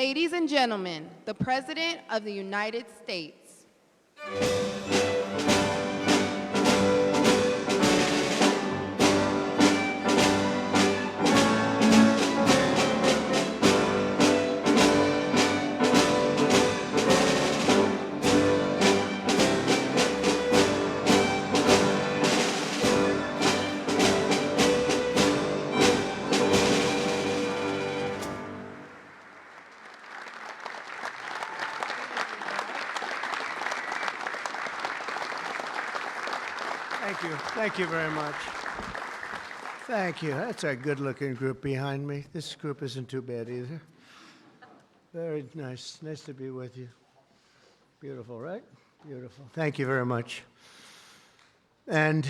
Ladies and gentlemen, the President of the United States. Thank you. Thank you very much. Thank you. That's a good-looking group behind me. This group isn't too bad either. Very nice. Nice to be with you. Beautiful, right? Beautiful. Thank you very much. And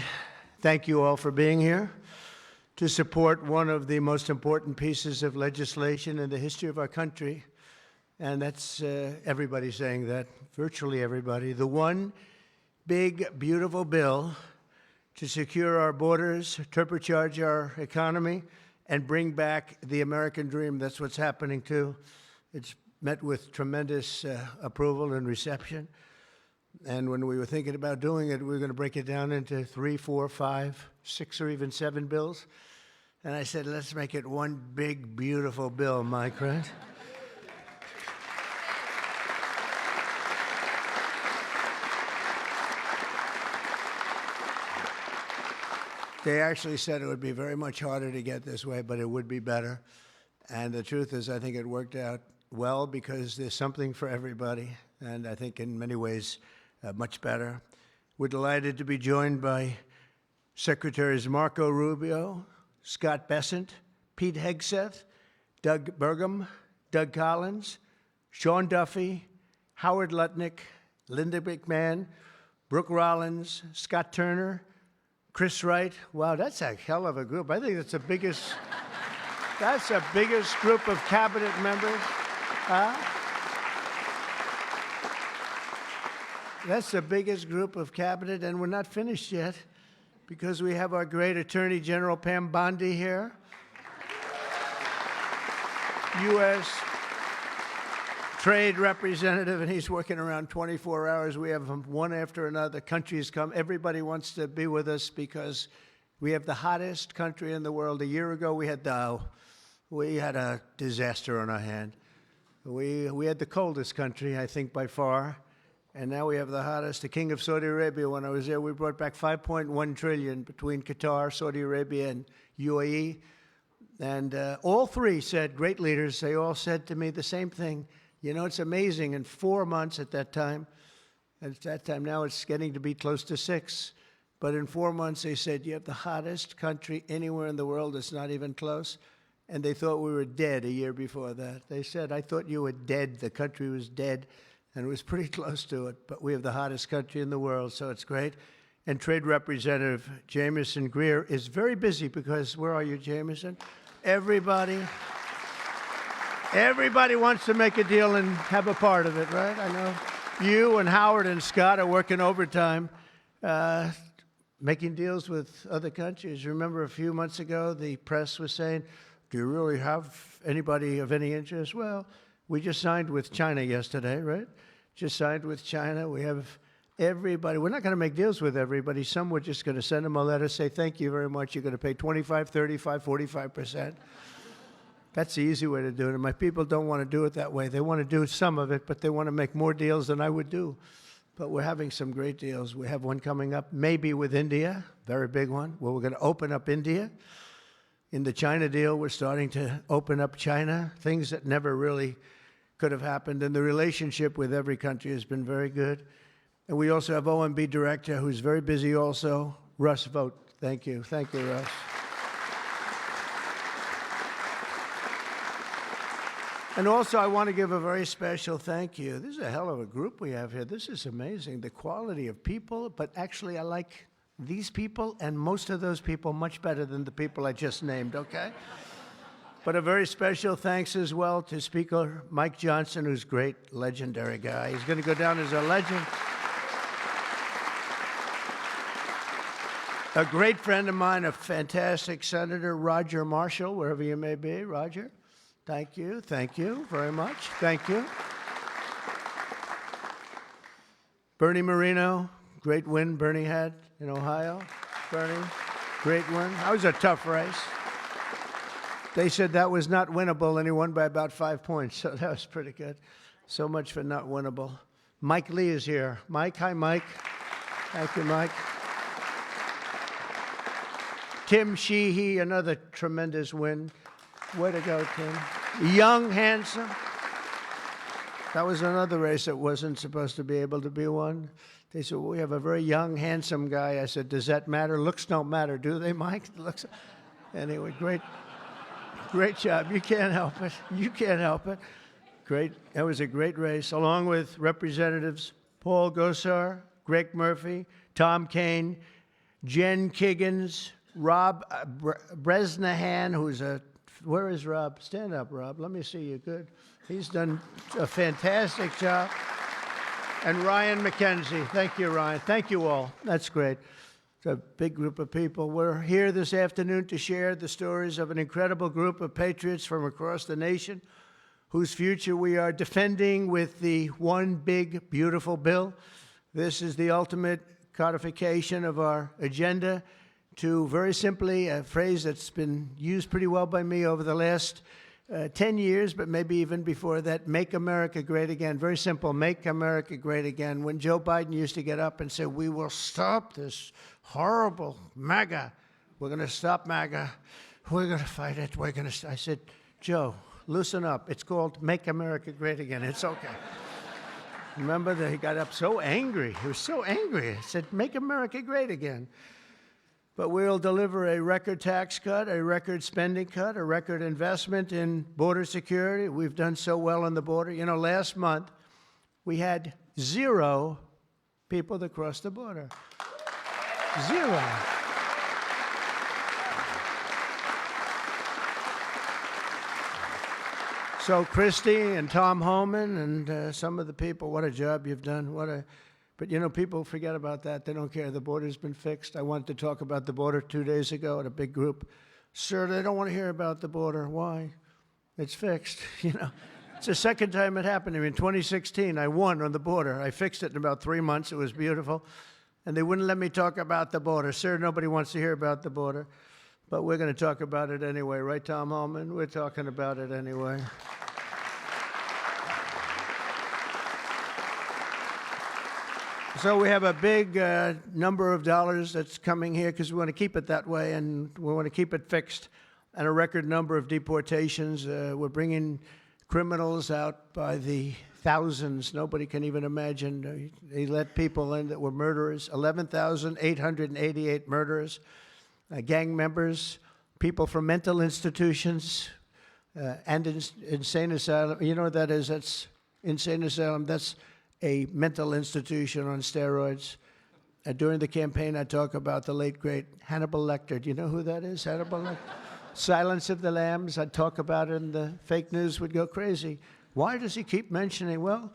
thank you all for being here to support one of the most important pieces of legislation in the history of our country. And that's everybody saying that, virtually everybody. The one big, beautiful bill to secure our borders, turbocharge our economy, and bring back the American dream. That's what's happening, too. It's met with tremendous approval and reception. And when we were thinking about doing it, we were going to break it down into 3, 4, 5, 6, or even 7 bills. And I said, let's make it one big, beautiful bill, Mike, right? They actually said it would be very much harder to get this way, but it would be better. And the truth is, I think it worked out well because there's something for everybody, and I think in many ways much better. We're delighted to be joined by Secretaries Marco Rubio, Scott Bessent, Pete Hegseth, Doug Burgum, Doug Collins, Sean Duffy, Howard Lutnick, Linda McMahon, Brooke Rollins, Scott Turner, Chris Wright. Wow, that's a hell of a group. I think that's the biggest group of cabinet members. That's the biggest group of cabinet, and we're not finished yet because we have our great Attorney General Pam Bondi here. U.S. Trade Representative, and he's working around 24 hours. We have them one after another. Countries come. Everybody wants to be with us because we have the hottest country in the world. A year ago, we had a disaster on our hand. We had the coldest country, I think, by far. And now we have the hottest. The King of Saudi Arabia, when I was there, we brought back $5.1 trillion between Qatar, Saudi Arabia, and UAE. And all three said, great leaders, they all said to me the same thing. You know, it's amazing. In 4 months at that time, now it's getting to be close to 6. But in 4 months, they said, you have the hottest country anywhere in the world. It's not even close. And they thought we were dead a year before that. They said, I thought you were dead. The country was dead. And it was pretty close to it. But we have the hottest country in the world, so it's great. And Trade Representative Jamieson Greer is very busy because, where are you, Jamieson? Everybody wants to make a deal and have a part of it, right? I know you and Howard and Scott are working overtime, making deals with other countries. Remember a few months ago, the press was saying, do you really have anybody of any interest? Well, we just signed with China yesterday, right? Just signed with China. We have everybody. We're not going to make deals with everybody. Some we're just going to send them a letter, say, thank you very much. You're going to pay 25, 35, 45%. That's the easy way to do it. And my people don't want to do it that way. They want to do some of it, but they want to make more deals than I would do. But we're having some great deals. We have one coming up, maybe with India, very big one, where we're going to open up India. In the China deal, we're starting to open up China, things that never really could have happened. And the relationship with every country has been very good. And we also have OMB Director, who's very busy also, Russ Vogt. Thank you. Thank you, Russ. And also, I want to give a very special thank you. This is a hell of a group we have here. This is amazing, the quality of people. But actually, I like these people and most of those people much better than the people I just named, okay? But a very special thanks as well to Speaker Mike Johnson, who's a great, legendary guy. He's going to go down as a legend. A great friend of mine, a fantastic Senator, Roger Marshall, wherever you may be, Roger. Thank you very much. Thank you. Bernie Marino, great win Bernie had in Ohio. Bernie, great win. That was a tough race. They said that was not winnable, and he won by about 5 points, so that was pretty good. So much for not winnable. Mike Lee is here. Mike, hi, Mike. Thank you, Mike. Tim Sheehy, another tremendous win. Way to go, Tim. Young, handsome. That was another race that wasn't supposed to be able to be won. They said, well, we have a very young, handsome guy. I said, does that matter? Looks don't matter, do they, Mike? Looks. Anyway, great job. You can't help it. You can't help it. Great. That was a great race, along with Representatives Paul Gosar, Greg Murphy, Tom Kaine, Jen Kiggins, Rob Bresnahan, who's where is Rob? Stand up, Rob. Let me see you. Good. He's done a fantastic job. And Ryan McKenzie. Thank you, Ryan. Thank you all. That's great. It's a big group of people. We're here this afternoon to share the stories of an incredible group of patriots from across the nation whose future we are defending with the One Big Beautiful Bill. This is the ultimate codification of our agenda to, very simply, a phrase that's been used pretty well by me over the last 10 years, but maybe even before that, make America great again. Very simple, make America great again. When Joe Biden used to get up and say, we will stop this horrible MAGA. We're going to stop MAGA. We're going to fight it. I said, Joe, loosen up. It's called Make America Great Again. It's okay. Remember that he got up so angry. He was so angry. He said, make America great again. But we'll deliver a record tax cut, a record spending cut, a record investment in border security. We've done so well on the border. You know, last month, we had 0 people that crossed the border. 0. So Christy and Tom Homan and some of the people, what a job you've done. But, you know, people forget about that. They don't care. The border's been fixed. I wanted to talk about the border 2 days ago at a big group. Sir, they don't want to hear about the border. Why? It's fixed. You know, it's the second time it happened to me. In 2016, I won on the border. I fixed it in about 3 months. It was beautiful. And they wouldn't let me talk about the border. Sir, nobody wants to hear about the border. But we're going to talk about it anyway. Right, Tom Holman? We're talking about it anyway. So we have a big number of dollars that's coming here because we want to keep it that way, and we want to keep it fixed, and a record number of deportations. We're bringing criminals out by the thousands. Nobody can even imagine. They let people in that were murderers, 11,888 murderers, gang members, people from mental institutions, and insane asylum. You know what that is? That's insane asylum. That's a mental institution on steroids. During the campaign, I talk about the late, great Hannibal Lecter. Do you know who that is, Hannibal Lecter? Silence of the Lambs. I'd talk about it, and the fake news would go crazy. Why does he keep mentioning? Well,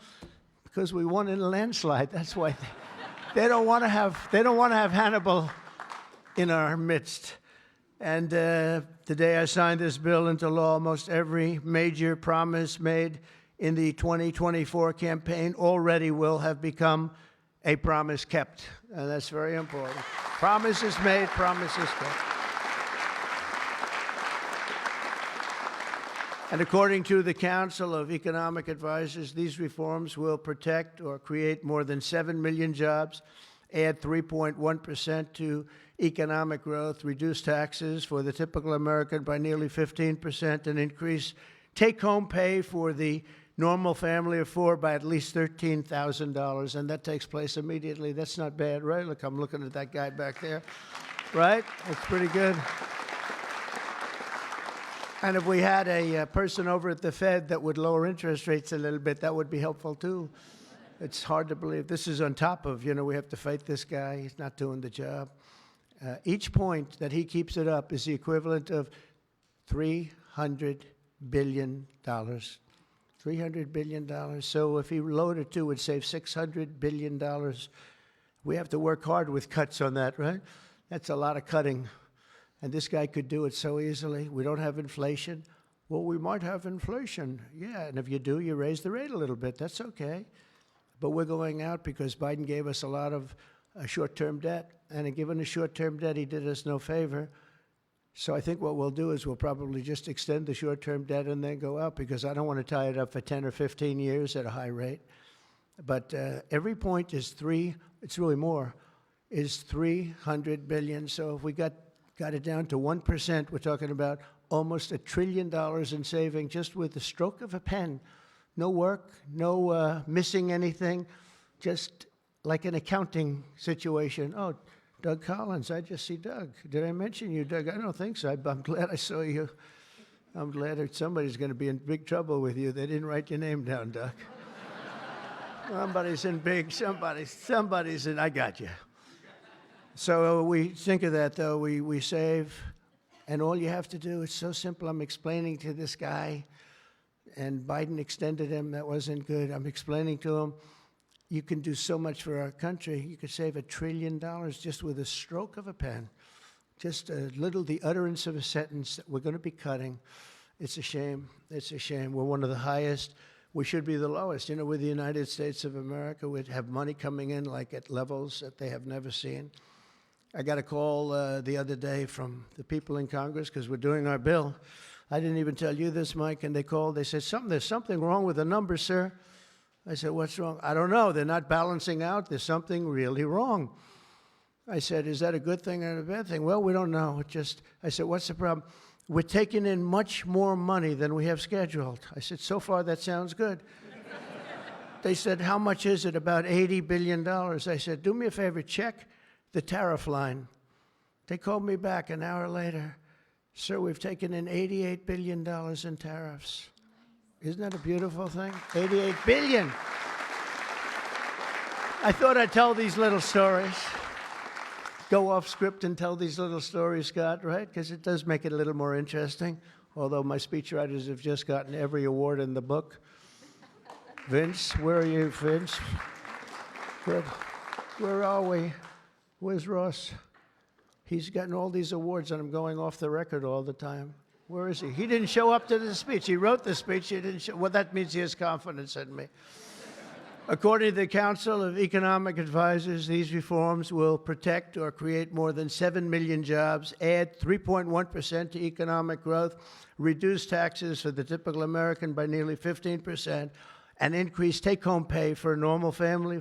because we won in a landslide. That's why they don't want to have Hannibal in our midst. And the day I signed this bill into law, almost every major promise made in the 2024 campaign already will have become a promise kept. And that's very important. Promises made, promises kept. And according to the Council of Economic Advisors, these reforms will protect or create more than 7 million jobs, add 3.1% to economic growth, reduce taxes for the typical American by nearly 15%, and increase take-home pay for the normal family of 4 by at least $13,000, and that takes place immediately. That's not bad, right? Look, I'm looking at that guy back there, right? That's pretty good. And if we had a person over at the Fed that would lower interest rates a little bit, that would be helpful too. It's hard to believe. This is on top of, we have to fight this guy. He's not doing the job. Each point that he keeps it up is the equivalent of $300 billion. $300 billion. So if he lowered it to, it would save $600 billion. We have to work hard with cuts on that, right? That's a lot of cutting. And this guy could do it so easily. We don't have inflation. Well, we might have inflation. Yeah, and if you do, you raise the rate a little bit. That's okay. But we're going out because Biden gave us a lot of short-term debt. And in giving us short-term debt, he did us no favor. So I think what we'll do is we'll probably just extend the short-term debt and then go out, because I don't want to tie it up for 10 or 15 years at a high rate. But every point is it's really more, is 300 billion. So if we got it down to 1%, we're talking about almost $1 trillion in saving just with the stroke of a pen. No work, no missing anything, just like an accounting situation. Oh, Doug Collins, I just see Doug. Did I mention you, Doug? I don't think so. I'm glad I saw you. I'm glad that somebody's going to be in big trouble with you. They didn't write your name down, Doug. Somebody's in big, somebody's in, I got you. So we think of that, though. We save, and all you have to do, it's so simple. I'm explaining to this guy, and Biden extended him. That wasn't good. I'm explaining to him, you can do so much for our country. You could save $1 trillion just with a stroke of a pen. Just the utterance of a sentence that we're going to be cutting. It's a shame. It's a shame. We're one of the highest. We should be the lowest. You know, with the United States of America, we'd have money coming in like at levels that they have never seen. I got a call the other day from the people in Congress because we're doing our bill. I didn't even tell you this, Mike, and they called. They said, there's something wrong with the numbers, sir. I said, what's wrong? I don't know. They're not balancing out. There's something really wrong. I said, is that a good thing or a bad thing? Well, we don't know. I said, what's the problem? We're taking in much more money than we have scheduled. I said, so far that sounds good. They said, how much is it? About $80 billion. I said, do me a favor, check the tariff line. They called me back an hour later. Sir, we've taken in $88 billion in tariffs. Isn't that a beautiful thing? 88 billion. I thought I'd tell these little stories. Go off script and tell these little stories, Scott, right? Because it does make it a little more interesting. Although my speechwriters have just gotten every award in the book. Vince, where are you, Vince? Good. Where are we? Where's Ross? He's gotten all these awards, and I'm going off the record all the time. Where is he? He didn't show up to the speech. He wrote the speech. He didn't show. Well, that means he has confidence in me. According to the Council of Economic Advisors, these reforms will protect or create more than 7 million jobs, add 3.1% to economic growth, reduce taxes for the typical American by nearly 15%, and increase take-home pay for a normal family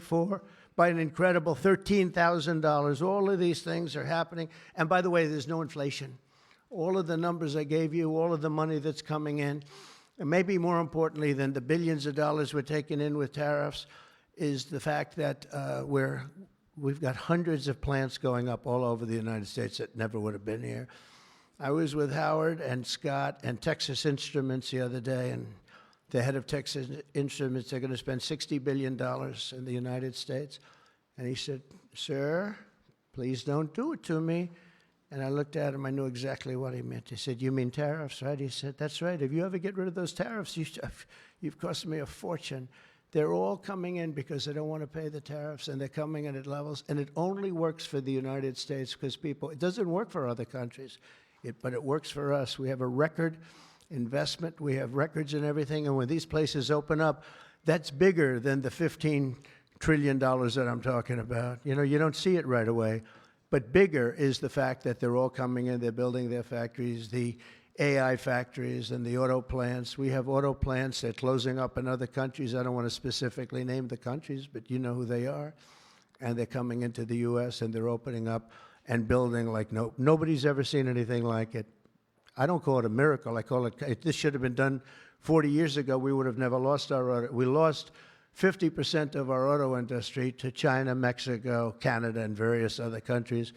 by an incredible $13,000. All of these things are happening. And by the way, there's no inflation. All of the numbers I gave you, all of the money that's coming in, and maybe more importantly than the billions of dollars we're taking in with tariffs, is the fact that we've got hundreds of plants going up all over the United States that never would have been here. I was with Howard and Scott and Texas Instruments the other day, and the head of Texas Instruments, they're going to spend $60 billion in the United States. And he said, sir, please don't do it to me. And I looked at him. I knew exactly what he meant. He said, you mean tariffs, right? He said, that's right. If you ever get rid of those tariffs, you've cost me a fortune. They're all coming in because they don't want to pay the tariffs, and they're coming in at levels. And it only works for the United States because it doesn't work for other countries, but it works for us. We have a record investment. We have records and everything. And when these places open up, that's bigger than the $15 trillion that I'm talking about. You know, you don't see it right away. But bigger is the fact that they're all coming in, they're building their factories, the AI factories and the auto plants. We have auto plants that are closing up in other countries. I don't want to specifically name the countries, but you know who they are. And they're coming into the U.S. and they're opening up and building like nobody's ever seen anything like it. I don't call it a miracle. I call it, this should have been done 40 years ago. We would have never lost our auto. We lost 50% of our auto industry to China, Mexico, Canada, and various other countries.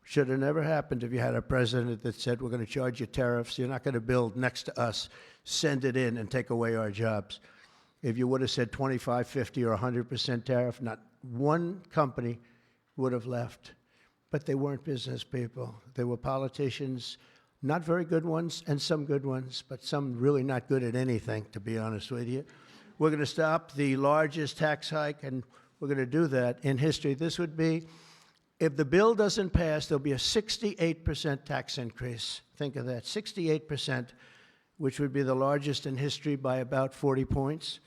Should have never happened if you had a president that said, we're going to charge you tariffs. You're not going to build next to us. Send it in and take away our jobs. If you would have said 25, 50, or 100% tariff, not one company would have left. But they weren't business people. They were politicians, not very good ones, and some good ones, but some really not good at anything, to be honest with you. We're going to stop the largest tax hike, and we're going to do that in history. This would be, if the bill doesn't pass, there'll be a 68% tax increase. Think of that, 68%. which would be the largest in history by about 40 points.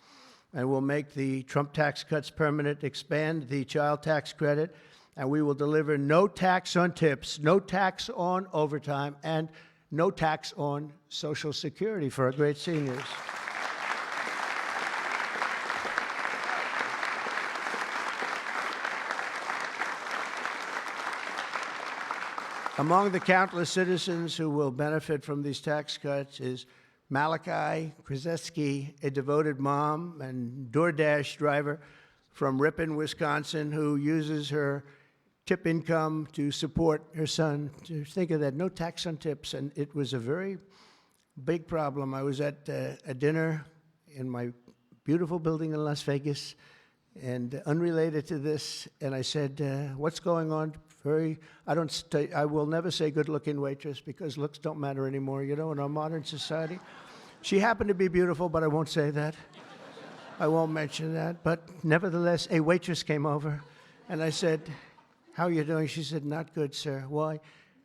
And we'll make the Trump tax cuts permanent, expand the child tax credit, and we will deliver no tax on tips, no tax on overtime, and no tax on Social Security for our great seniors. Among the countless citizens who will benefit from these tax cuts is Malachi Krzyzewski, a devoted mom and DoorDash driver from Ripon, Wisconsin, who uses her tip income to support her son. To think of that, no tax on tips, and it was a very big problem. I was at a dinner in my beautiful building in Las Vegas, and unrelated to this, and I said, what's going on? I will never say good-looking waitress because looks don't matter anymore, you know, in our modern society. She happened to be beautiful, but I won't say that. I won't mention that. But nevertheless, a waitress came over, and I said, how are you doing? She said, not good, sir. Why?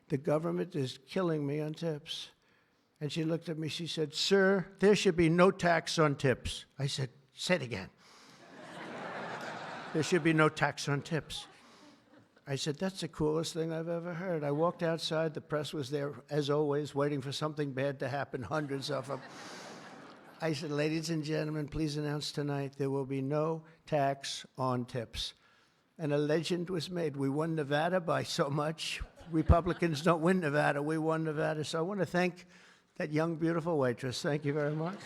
The government is killing me on tips. And she looked at me, she said, sir, there should be no tax on tips. I said, say it again. There should be no tax on tips. I said, that's the coolest thing I've ever heard. I walked outside. The press was there, as always, waiting for something bad to happen, hundreds of them. I said, ladies and gentlemen, please announce tonight there will be no tax on tips. And a legend was made. We won Nevada by so much. Republicans don't win Nevada. We won Nevada. So I want to thank that young, beautiful waitress. Thank you very much.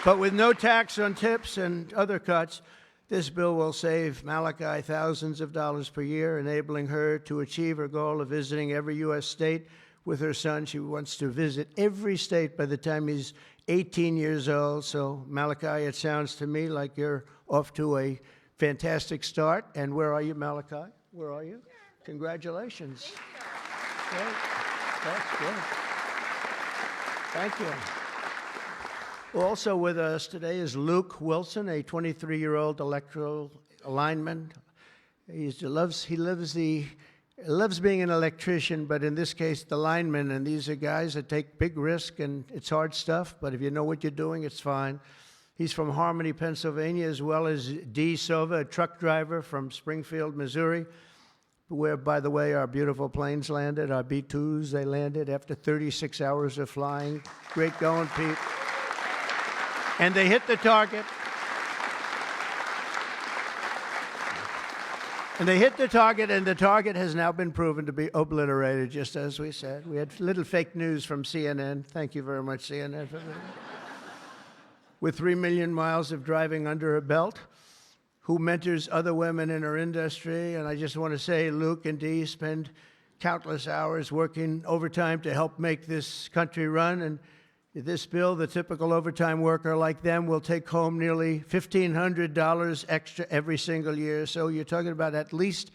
But with no tax on tips and other cuts, this bill will save Malachi thousands of dollars per year, enabling her to achieve her goal of visiting every U.S. state with her son. She wants to visit every state by the time he's 18 years old. So, Malachi, it sounds to me like you're off to a fantastic start. And where are you, Malachi? Where are you? Congratulations. Great. That's good. Thank you. Also with us today is Luke Wilson, a 23-year-old electrical lineman. He loves being an electrician, but in this case, the lineman. And these are guys that take big risk, and it's hard stuff. But if you know what you're doing, it's fine. He's from Harmony, Pennsylvania, as well as Dee Sova, a truck driver from Springfield, Missouri, where, by the way, our beautiful planes landed, our B-2s. They landed after 36 hours of flying. Great going, Pete. And they hit the target. And they hit the target, and the target has now been proven to be obliterated, just as we said. We had little fake news from CNN. Thank you very much, CNN, for that. With 3 million miles of driving under her belt, who mentors other women in her industry. And I just want to say, Luke and Dee spend countless hours working overtime to help make this country run. And this bill, the typical overtime worker like them will take home nearly $1,500 extra every single year. So you're talking about at least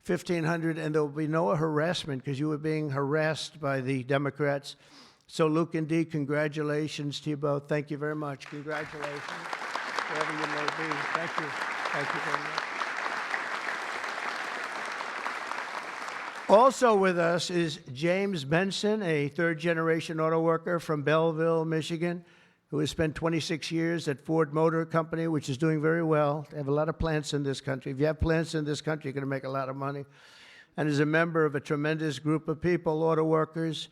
$1,500, and there will be no harassment because you were being harassed by the Democrats. So Luke and Dee, congratulations to you both. Thank you very much. Congratulations, wherever you may be. Thank you. Thank you very much. Also with us is James Benson, a third-generation auto worker from Belleville, Michigan, who has spent 26 years at Ford Motor Company, which is doing very well. They have a lot of plants in this country. If you have plants in this country, you're going to make a lot of money. And is a member of a tremendous group of people, auto workers.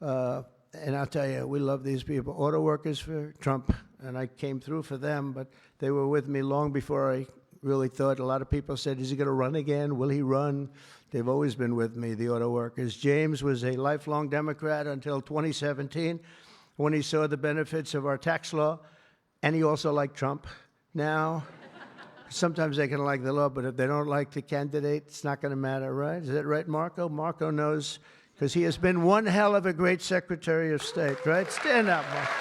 And I'll tell you, we love these people. Auto workers for Trump, and I came through for them, but they were with me long before I really thought. A lot of people said, is he going to run again? Will he run? They've always been with me, the auto workers. James was a lifelong Democrat until 2017 when he saw the benefits of our tax law, and he also liked Trump. Now, sometimes they can like the law, but if they don't like the candidate, it's not going to matter, right? Is that right, Marco? Marco knows, because he has been one hell of a great Secretary of State, right? Stand up, Marco.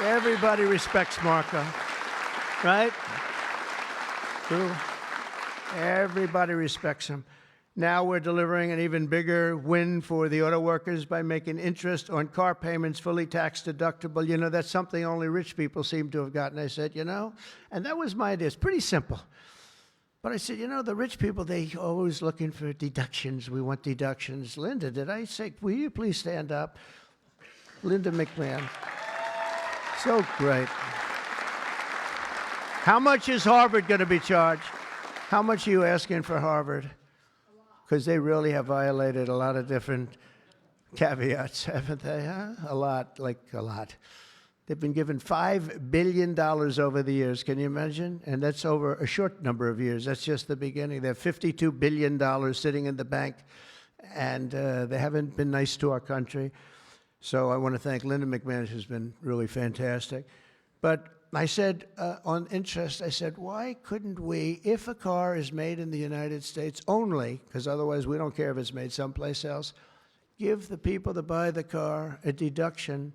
Everybody respects Marco, right? True. Everybody respects him. Now we're delivering an even bigger win for the auto workers by making interest on car payments fully tax deductible. You know, that's something only rich people seem to have gotten. I said, you know, and that was my idea. It's pretty simple. But I said, you know, the rich people, they always looking for deductions. We want deductions. Linda, did I say, will you please stand up? Linda McMahon. So great. How much is Harvard going to be charged? How much are you asking for Harvard? Because they really have violated a lot of different caveats, haven't they? Huh? A lot, like a lot. They've been given $5 billion over the years. Can you imagine? And that's over a short number of years. That's just the beginning. They have $52 billion sitting in the bank, and they haven't been nice to our country. So I want to thank Linda McMahon, who's been really fantastic. But I said, on interest, I said, why couldn't we, if a car is made in the United States only, because otherwise we don't care if it's made someplace else, give the people that buy the car a deduction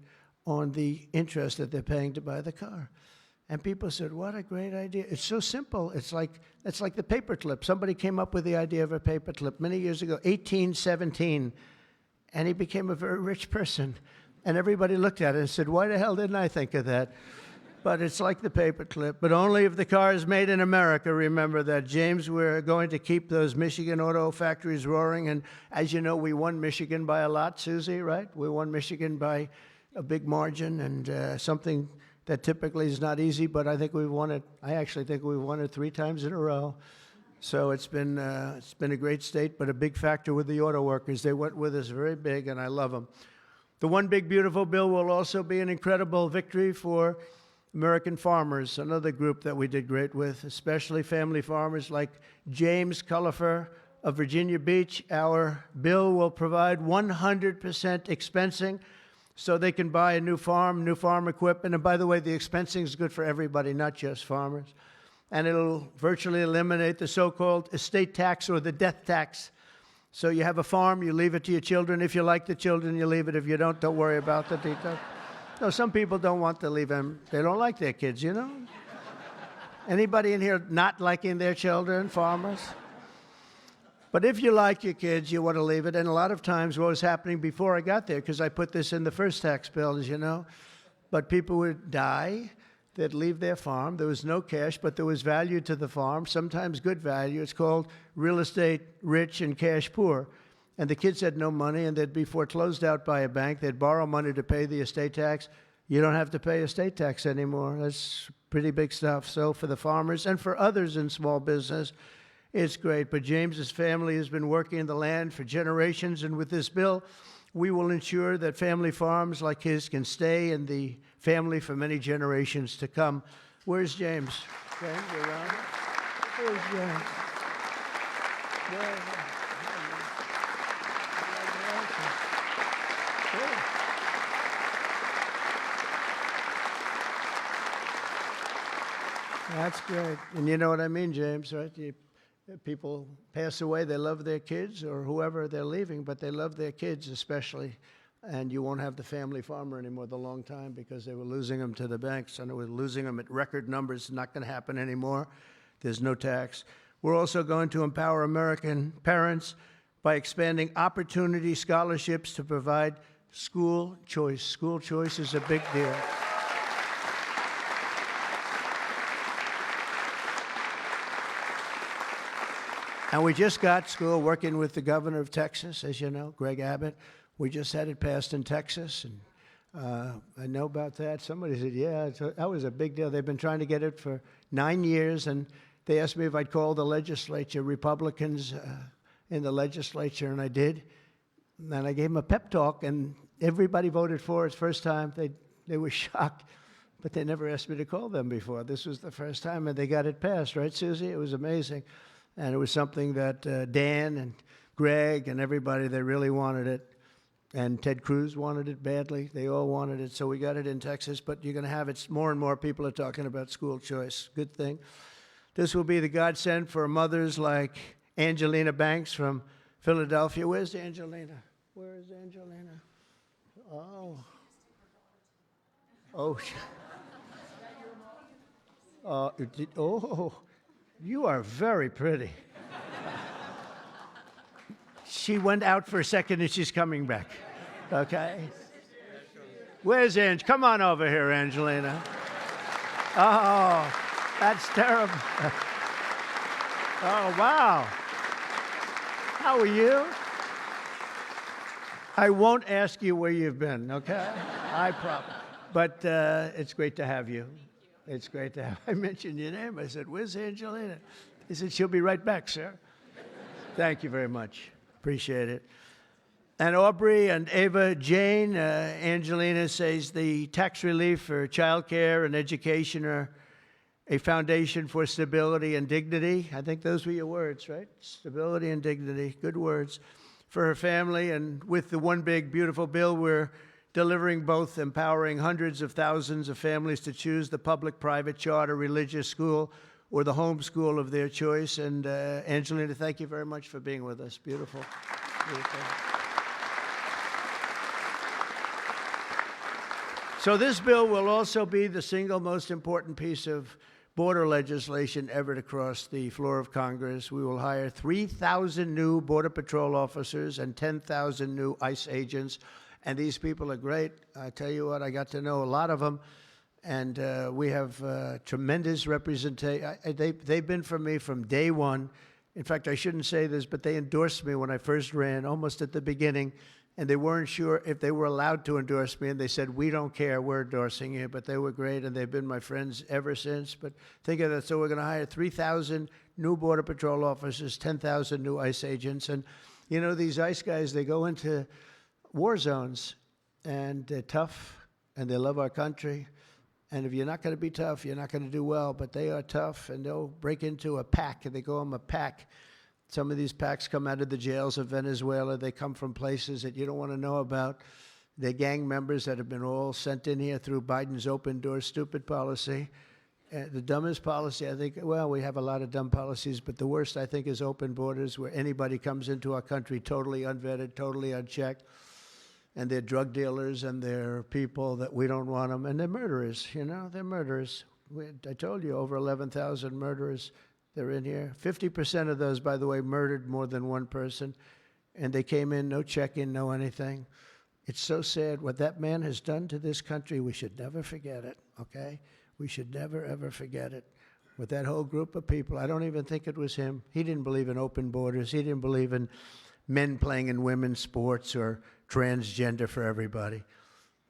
on the interest that they're paying to buy the car. And people said, what a great idea. It's so simple. It's like the paperclip. Somebody came up with the idea of a paperclip many years ago, 1817, and he became a very rich person. And everybody looked at it and said, why the hell didn't I think of that? But it's like the paperclip, but only if the car is made in America. Remember that, James. We're going to keep those Michigan auto factories roaring. And as you know, we won Michigan by a lot, Susie, right? We won Michigan by a big margin, and something that typically is not easy, but I think we've won it. I actually think we've won it 3 times in a row. So it's been a great state, but a big factor with the auto workers. They went with us very big, and I love them. The One Big Beautiful Bill will also be an incredible victory for American farmers, another group that we did great with, especially family farmers like James Cullifer of Virginia Beach. Our bill will provide 100% expensing so they can buy a new farm equipment. And by the way, the expensing is good for everybody, not just farmers. And it'll virtually eliminate the so-called estate tax or the death tax. So you have a farm, you leave it to your children. If you like the children, you leave it. If you don't worry about the details. No, some people don't want to leave them. They don't like their kids, you know? Anybody in here not liking their children, farmers? But if you like your kids, you want to leave it. And a lot of times what was happening before I got there, because I put this in the first tax bill, as you know, but people would die, they'd leave their farm. There was no cash, but there was value to the farm, sometimes good value. It's called real estate rich and cash poor. And the kids had no money, and they'd be foreclosed out by a bank. They'd borrow money to pay the estate tax. You don't have to pay estate tax anymore. That's pretty big stuff. So for the farmers and for others in small business, it's great. But James's family has been working in the land for generations, and with this bill, we will ensure that family farms like his can stay in the family for many generations to come. Where's James? James, you around? Where's James? That's great. And you know what I mean, James, right? People pass away, they love their kids or whoever they're leaving, but they love their kids especially. And you won't have the family farmer anymore the long time because they were losing them to the banks, and they were losing them at record numbers. It's not going to happen anymore. There's no tax. We're also going to empower American parents by expanding opportunity scholarships to provide school choice. School choice is a big deal. And we just got school working with the governor of Texas, as you know, Greg Abbott. We just had it passed in Texas, and I know about that. Somebody said, yeah, that was a big deal. They've been trying to get it for 9 years, and they asked me if I'd call the legislature, Republicans in the legislature, and I did. And I gave them a pep talk, and everybody voted for it. First time, they were shocked, but they never asked me to call them before. This was the first time, and they got it passed, right, Susie? It was amazing. And it was something that Dan and Greg and everybody, they really wanted it. And Ted Cruz wanted it badly. They all wanted it. So we got it in Texas. But you're going to have it. More and more people are talking about school choice. Good thing. This will be the godsend for mothers like Angelina Banks from Philadelphia. Where's Angelina? Where is Angelina? Oh. Oh. Oh. You are very pretty. She went out for a second and she's coming back. Okay? Where's Ange? Come on over here, Angelina. Oh, that's terrible. Oh, wow. How are you? I won't ask you where you've been, okay? I promise. But it's great to have you. It's great to have. I mentioned your name. I said, "Where's Angelina?" He said, "She'll be right back, sir." Thank you very much. Appreciate it. And Aubrey and Ava Jane, Angelina says the tax relief for child care and education are a foundation for stability and dignity. I think those were your words, right? Stability and dignity. Good words for her family. And with the One Big Beautiful Bill, we're delivering both, empowering hundreds of thousands of families to choose the public, private, charter, religious school or the home school of their choice. And Angelina, thank you very much for being with us. Beautiful. Beautiful. So this bill will also be the single most important piece of border legislation ever to cross the floor of Congress. We will hire 3,000 new Border Patrol officers and 10,000 new ICE agents. And these people are great. I tell you what, I got to know a lot of them. And we have tremendous representation. They've been for me from day one. In fact, I shouldn't say this, but they endorsed me when I first ran, almost at the beginning. And they weren't sure if they were allowed to endorse me. And they said, "We don't care, we're endorsing you." But they were great, and they've been my friends ever since. But think of that. So we're going to hire 3,000 new Border Patrol officers, 10,000 new ICE agents. And, you know, these ICE guys, they go into war zones, and they're tough, and they love our country. And if you're not going to be tough, you're not going to do well. But they are tough, and they'll break into a pack, and they call them a pack. Some of these packs come out of the jails of Venezuela. They come from places that you don't want to know about. They're gang members that have been all sent in here through Biden's open door stupid policy. The dumbest policy, I think, well, we have a lot of dumb policies, but the worst, I think, is open borders, where anybody comes into our country totally unvetted, totally unchecked. And they're drug dealers, and they're people that we don't want them. And they're murderers, you know, they're murderers. I told you, over 11,000 murderers. They're in here. 50% of those, by the way, murdered more than one person. And they came in, no check-in, no anything. It's so sad. What that man has done to this country, we should never forget it, okay? We should never, ever forget it. With that whole group of people, I don't even think it was him. He didn't believe in open borders. He didn't believe in men playing in women's sports or transgender for everybody.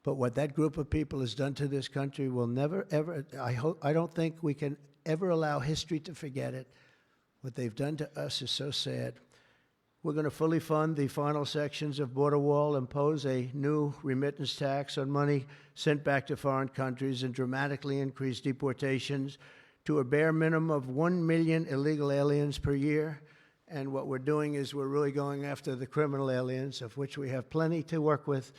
But what that group of people has done to this country will never, ever, I don't think we can ever allow history to forget it. What they've done to us is so sad. We're going to fully fund the final sections of Border Wall, impose a new remittance tax on money sent back to foreign countries, and dramatically increase deportations to a bare minimum of 1 million illegal aliens per year. And what we're doing is we're really going after the criminal aliens, of which we have plenty to work with.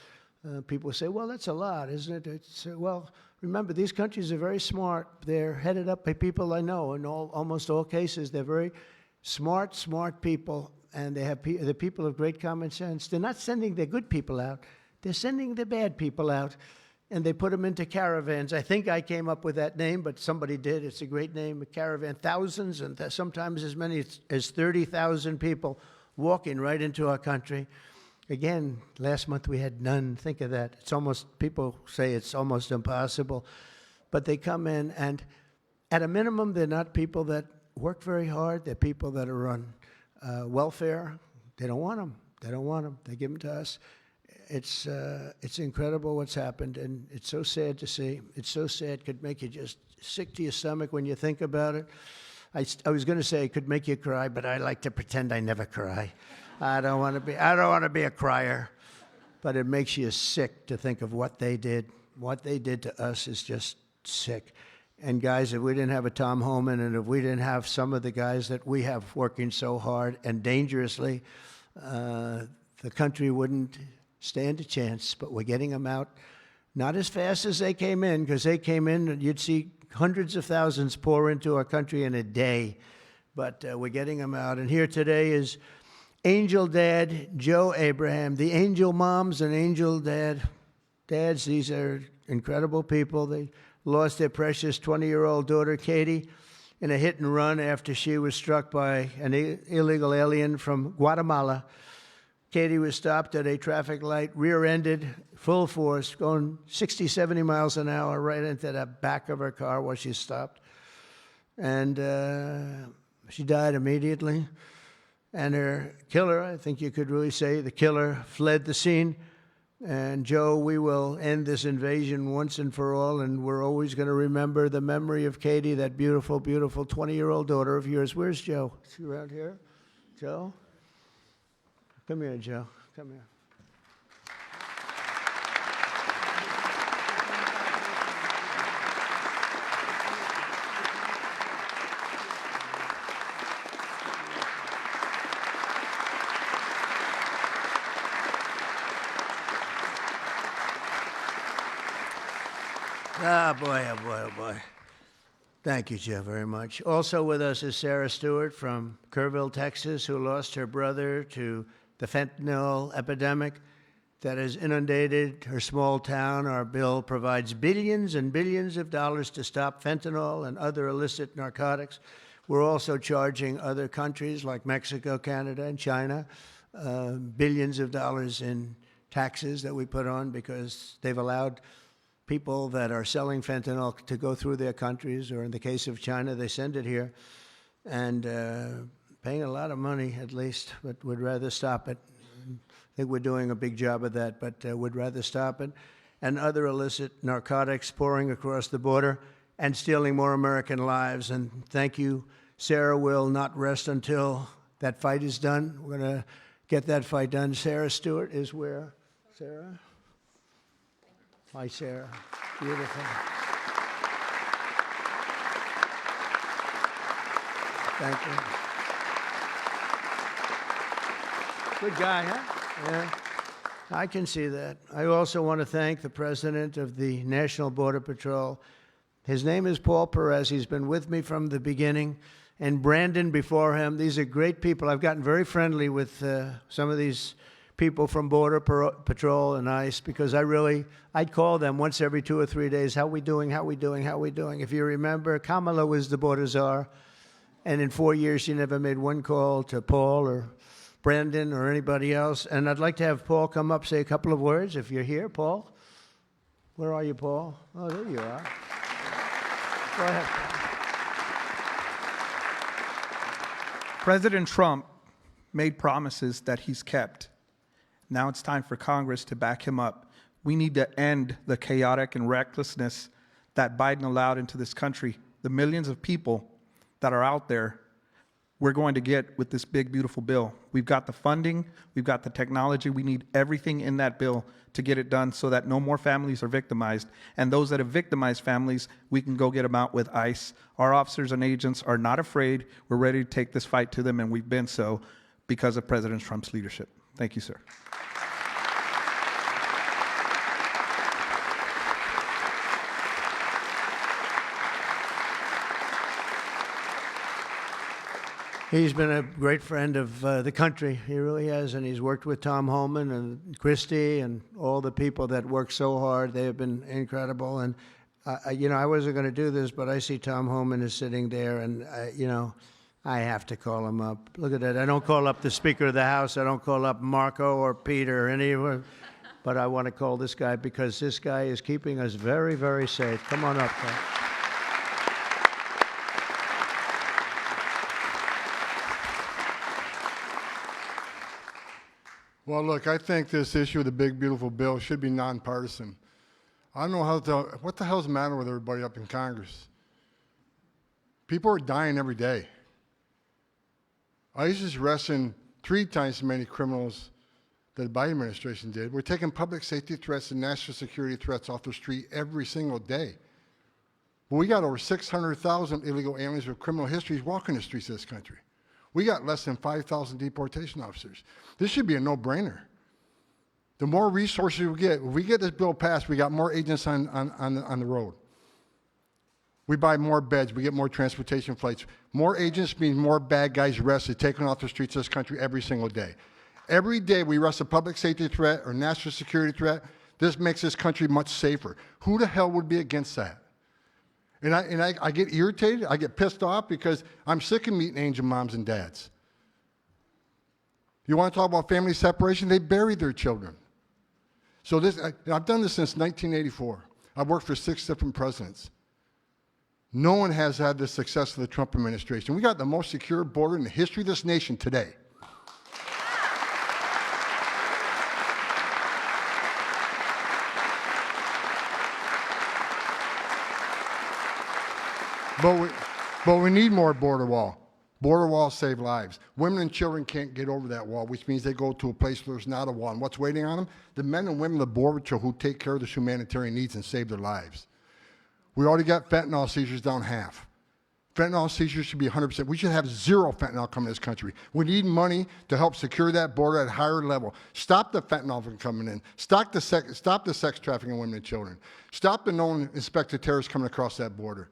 People say, "Well, that's a lot, isn't it?" Well, remember, these countries are very smart. They're headed up by people I know. In almost all cases, they're very smart people, and they're people of great common sense. They're not sending their good people out. They're sending the bad people out, and they put them into caravans. I think I came up with that name, but somebody did. It's a great name, a caravan. Thousands, and sometimes as many as 30,000 people walking right into our country. Again, last month we had none. Think of that. It's almost, people say it's almost impossible. But they come in, and at a minimum, they're not people that work very hard. They're people that are on welfare. They don't want them. They don't want them. They give them to us. It's incredible what's happened, and it's so sad to see. It's so sad. It could make you just sick to your stomach when you think about it. I was going to say it could make you cry, but I like to pretend I never cry. I don't want to be a crier, but it makes you sick to think of what they did. What they did to us is just sick. And guys, if we didn't have a Tom Homan, and if we didn't have some of the guys that we have working so hard and dangerously, the country wouldn't stand a chance. But we're getting them out, not as fast as they came in, because they came in and you'd see hundreds of thousands pour into our country in a day. But we're getting them out. And here today is Angel Dad Joe Abraham, the Angel Moms and Angel Dads. These are incredible people. They lost their precious 20-year-old daughter, Katie, in a hit and run after she was struck by an illegal alien from Guatemala. Katie was stopped at a traffic light, rear-ended, full force, going 60, 70 miles an hour right into the back of her car while she stopped. And She died immediately. And her killer, I think you could really say, the killer fled the scene. And Joe, we will end this invasion once and for all, and we're always going to remember the memory of Katie, that beautiful, beautiful 20-year-old daughter of yours. Where's Joe? Is she around here? Joe? Come here, Joe. Come here. Ah, boy, oh, boy, oh, boy. Thank you, Joe, very much. Also with us is Sarah Stewart from Kerrville, Texas, who lost her brother to the fentanyl epidemic that has inundated her small town. Our bill provides billions and billions of dollars to stop fentanyl and other illicit narcotics. We're also charging other countries like Mexico, Canada, and China billions of dollars in taxes that we put on because they've allowed people that are selling fentanyl to go through their countries, or in the case of China, they send it here, and paying a lot of money at least, but would rather stop it. I think we're doing a big job of that, but would rather stop it. And other illicit narcotics pouring across the border and stealing more American lives. And thank you. Sarah will not rest until that fight is done. We're going to get that fight done. Sarah Stewart is where? Sarah? Hi, Sarah. Beautiful. Thank you. Good guy, huh? Yeah. I can see that. I also want to thank the president of the National Border Patrol. His name is Paul Perez. He's been with me from the beginning. And Brandon before him. These are great people. I've gotten very friendly with some of these people from Border Patrol and ICE because I'd call them once every 2 or 3 days. How we doing? How we doing? How we doing? If you remember, Kamala was the border czar. And in 4 years, she never made one call to Paul or Brandon or anybody else. And I'd like to have Paul come up, say a couple of words. If you're here, Paul. Where are you, Paul? Oh, there you are. Go ahead, Paul. President Trump made promises that he's kept. Now it's time for Congress to back him up. We need to end the chaotic and recklessness that Biden allowed into this country. The millions of people that are out there, we're going to get with this big, beautiful bill. We've got the funding, we've got the technology, we need everything in that bill to get it done so that no more families are victimized. And those that have victimized families, we can go get them out with ICE. Our officers and agents are not afraid. We're ready to take this fight to them, and we've been so because of President Trump's leadership. Thank you, sir. He's been a great friend of the country. He really has, and he's worked with Tom Homan and Christie and all the people that work so hard. They have been incredible. And, I wasn't going to do this, but I see Tom Homan is sitting there, and, I have to call him up. Look at that. I don't call up the Speaker of the House. I don't call up Marco or Peter or anyone. But I want to call this guy because this guy is keeping us very, very safe. Come on up, Paul. Well, look, I think this issue of the big, beautiful bill should be nonpartisan. I don't know what the hell's the matter with everybody up in Congress? People are dying every day. ICE is arresting 3 times as many criminals that the Biden administration did. We're taking public safety threats and national security threats off the street every single day. But we got over 600,000 illegal aliens with criminal histories walking the streets of this country. We got less than 5,000 deportation officers. This should be a no-brainer. The more resources we get, if we get this bill passed, we got more agents on the road. We buy more beds, we get more transportation flights. More agents means more bad guys arrested, taken off the streets of this country every single day. Every day we arrest a public safety threat or national security threat, this makes this country much safer. Who the hell would be against that? And I get irritated, I get pissed off because I'm sick of meeting angel moms and dads. You want to talk about family separation? They bury their children. So I've done this since 1984. I've worked for 6 different presidents. No one has had the success of the Trump administration. We got the most secure border in the history of this nation today. But we need more border wall. Border walls save lives. Women and children can't get over that wall, which means they go to a place where there's not a wall. And what's waiting on them? The men and women of the Border Patrol who take care of the humanitarian needs and save their lives. We already got fentanyl seizures down half. Fentanyl seizures should be 100%. We should have zero fentanyl coming to this country. We need money to help secure that border at a higher level. Stop the fentanyl from coming in. Stop the sex trafficking of women and children. Stop the known inspected terrorists coming across that border.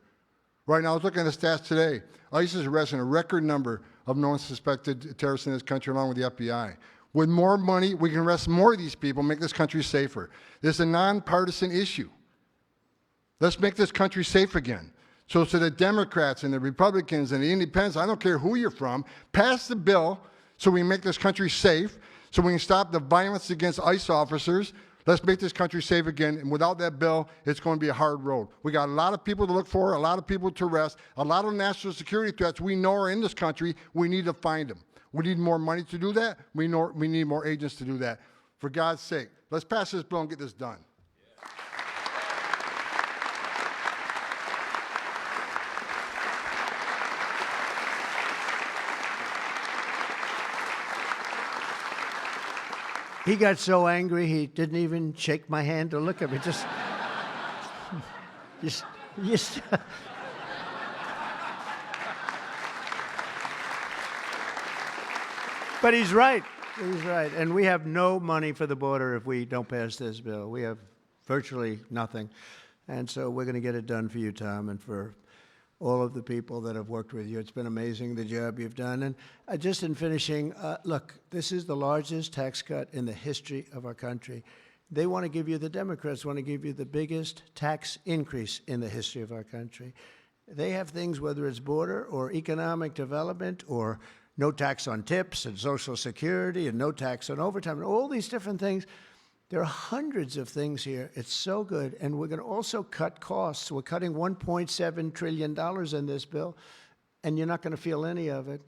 Right now, I was looking at the stats today. ICE is arresting a record number of known suspected terrorists in this country, along with the FBI. With more money, we can arrest more of these people, make this country safer. This is a nonpartisan issue. Let's make this country safe again. So to the Democrats and the Republicans and the Independents, I don't care who you're from, pass the bill so we make this country safe, so we can stop the violence against ICE officers. Let's make this country safe again, and without that bill, it's going to be a hard road. We got a lot of people to look for, a lot of people to arrest, a lot of national security threats we know are in this country. We need to find them. We need more money to do that. We need more agents to do that. For God's sake, let's pass this bill and get this done. He got so angry he didn't even shake my hand or look at me. Just But he's right. He's right. And we have no money for the border if we don't pass this bill. We have virtually nothing. And so we're going to get it done for you, Tom, and for all of the people that have worked with you. It's been amazing, the job you've done. And just in finishing, look, this is the largest tax cut in the history of our country. They want to give you, the Democrats want to give you the biggest tax increase in the history of our country. They have things, whether it's border or economic development or no tax on tips and Social Security and no tax on overtime and all these different things. There are hundreds of things here. It's so good. And we're going to also cut costs. We're cutting $1.7 trillion in this bill, and you're not going to feel any of it.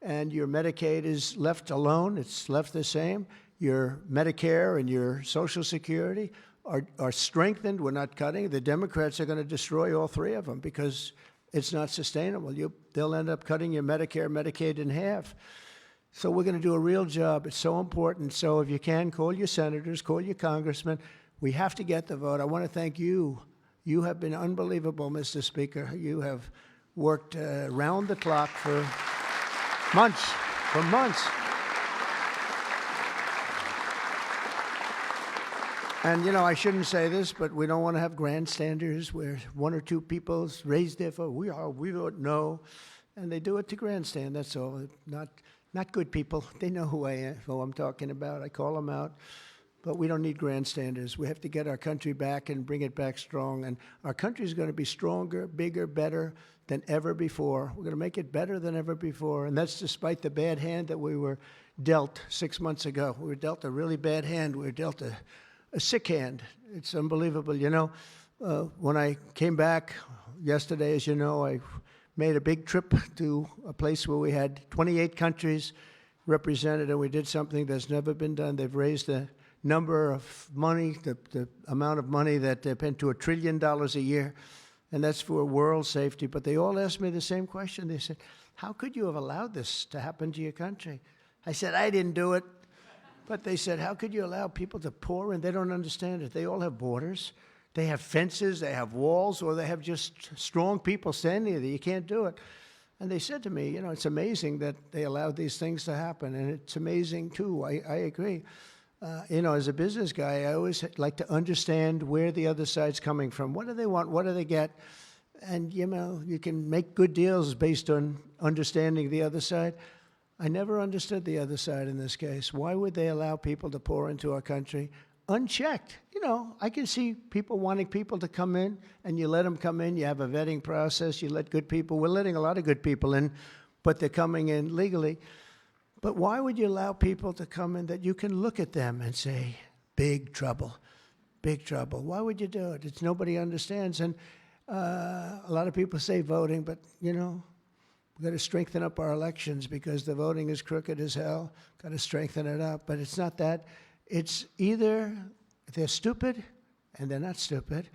And your Medicaid is left alone. It's left the same. Your Medicare and your Social Security are strengthened. We're not cutting. The Democrats are going to destroy all three of them because it's not sustainable. They'll end up cutting your Medicare, Medicaid in half. So we're going to do a real job. It's so important. So if you can, call your senators, call your congressmen. We have to get the vote. I want to thank you. You have been unbelievable, Mr. Speaker. You have worked round the clock for months, And, you know, I shouldn't say this, but we don't want to have grandstanders where one or two people raise their vote. We don't know. And they do it to grandstand, that's all. Not good people. They know who I'm talking about. I call them out. But we don't need grandstanders. We have to get our country back and bring it back strong. And our country is going to be stronger, bigger, better than ever before. We're going to make it better than ever before. And that's despite the bad hand that we were dealt 6 months ago. We were dealt a really bad hand. We were dealt a sick hand. It's unbelievable. You know, when I came back yesterday, as you know, I made a big trip to a place where we had 28 countries represented, and we did something that's never been done. They've raised the number of money, the amount of money that they spend to $1 trillion a year, and that's for world safety. But they all asked me the same question. They said, how could you have allowed this to happen to your country? I said, I didn't do it. But they said, how could you allow people to pour in? They don't understand it. They all have borders. They have fences, they have walls, or they have just strong people standing there. You can't do it. And they said to me, you know, it's amazing that they allowed these things to happen. And it's amazing, too. I agree. You know, as a business guy, I always like to understand where the other side's coming from. What do they want? What do they get? And, you know, you can make good deals based on understanding the other side. I never understood the other side in this case. Why would they allow people to pour into our country unchecked? You know, I can see people wanting people to come in, and you let them come in. You have a vetting process. You let good people. We're letting a lot of good people in, but they're coming in legally. But why would you allow people to come in that you can look at them and say, big trouble, big trouble? Why would you do it? It's nobody understands. And A lot of people say voting, but, you know, we've got to strengthen up our elections because the voting is crooked as hell. Got to strengthen it up. But it's not that. It's either they're stupid and they're not stupid,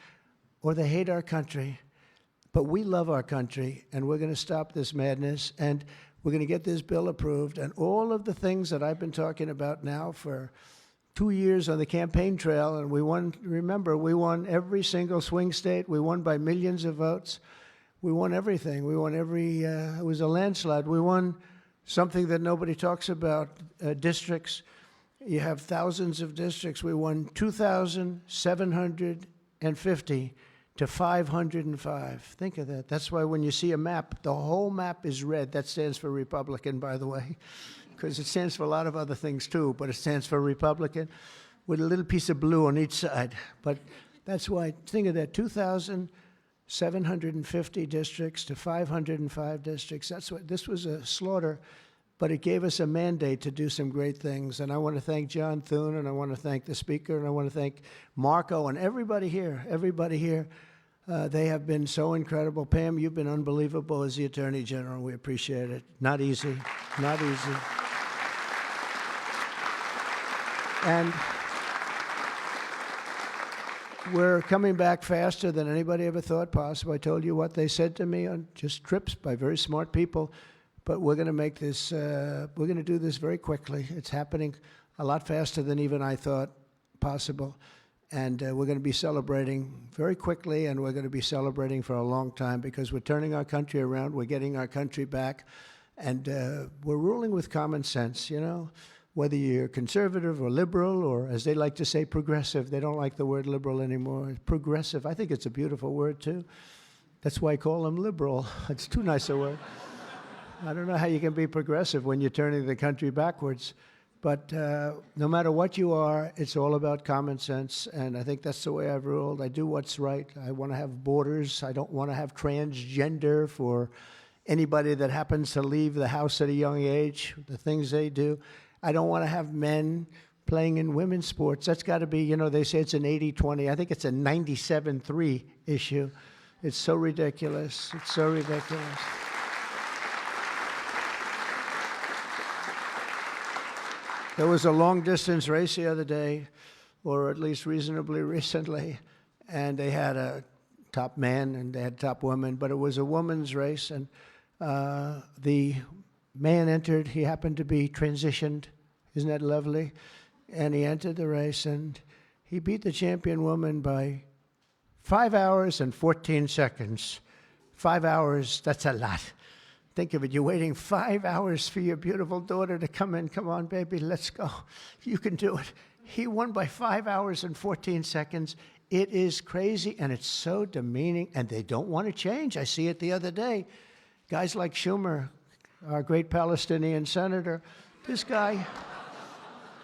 or they hate our country. But we love our country, and we're going to stop this madness, and we're going to get this bill approved. And all of the things that I've been talking about now for 2 years on the campaign trail, and we won, remember, we won every single swing state. We won by millions of votes. We won everything. We won every, it was a landslide. We won something that nobody talks about, districts. You have thousands of districts. We won 2,750 to 505. Think of that. That's why when you see a map, the whole map is red. That stands for Republican, by the way, because it stands for a lot of other things too, but it stands for Republican with a little piece of blue on each side. But that's why, think of that, 2,750 districts to 505 districts. That's what, this was a slaughter, but it gave us a mandate to do some great things. And I want to thank John Thune, and I want to thank the speaker, and I want to thank Marco and everybody here, they have been so incredible. Pam, you've been unbelievable as the Attorney General. We appreciate it. Not easy, not easy. And we're coming back faster than anybody ever thought possible. I told you what they said to me on just trips by very smart people. But we're going to make this, we're going to do this very quickly. It's happening a lot faster than even I thought possible. And we're going to be celebrating very quickly, and we're going to be celebrating for a long time because we're turning our country around. We're getting our country back. And we're ruling with common sense, you know, whether you're conservative or liberal or, as they like to say, progressive. They don't like the word liberal anymore. Progressive, I think it's a beautiful word, too. That's why I call them liberal. It's too nice a word. I don't know how you can be progressive when you're turning the country backwards. But no matter what you are, it's all about common sense. And I think that's the way I've ruled. I do what's right. I want to have borders. I don't want to have transgender for anybody that happens to leave the house at a young age, the things they do. I don't want to have men playing in women's sports. That's got to be, you know, they say it's an 80-20. I think it's a 97-3 issue. It's so ridiculous. It's so ridiculous. There was a long-distance race the other day, or at least reasonably recently, and they had a top man and they had top woman, but it was a woman's race, and the man entered. He happened to be transitioned. Isn't that lovely? And he entered the race, and he beat the champion woman by 5 hours and 14 seconds. 5 hours, that's a lot. Think of it, you're waiting 5 hours for your beautiful daughter to come in. Come on, baby, let's go. You can do it. He won by 5 hours and 14 seconds. It is crazy, and it's so demeaning, and they don't want to change. I see it the other day. Guys like Schumer, our great Palestinian senator, this guy,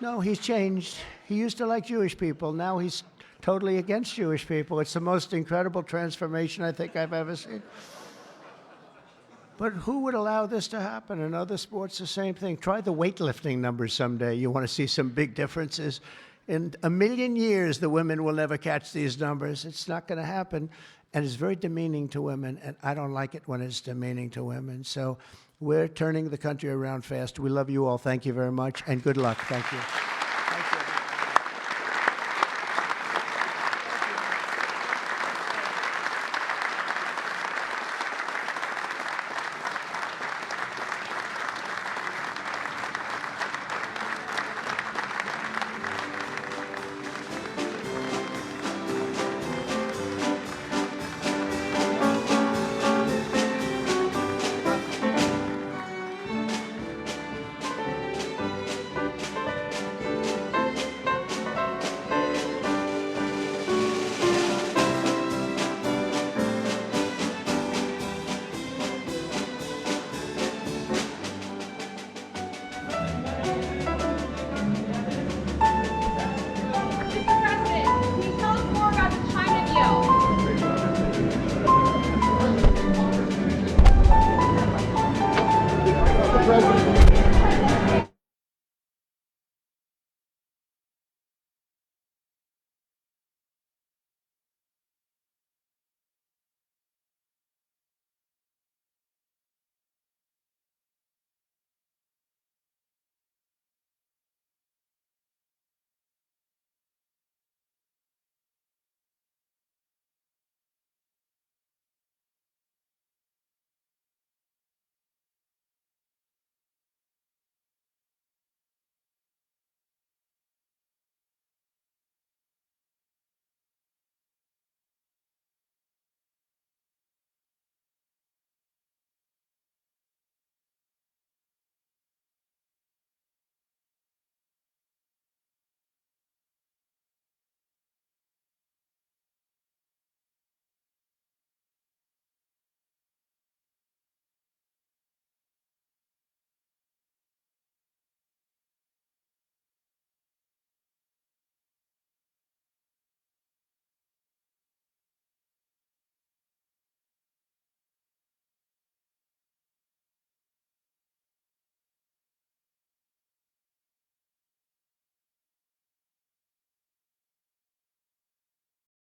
no, he's changed. He used to like Jewish people. Now he's totally against Jewish people. It's the most incredible transformation I think I've ever seen. But who would allow this to happen? In other sports, the same thing. Try the weightlifting numbers someday. You want to see some big differences. In a million years, the women will never catch these numbers. It's not going to happen. And it's very demeaning to women, and I don't like it when it's demeaning to women. So we're turning the country around fast. We love you all. Thank you very much, and good luck. Thank you.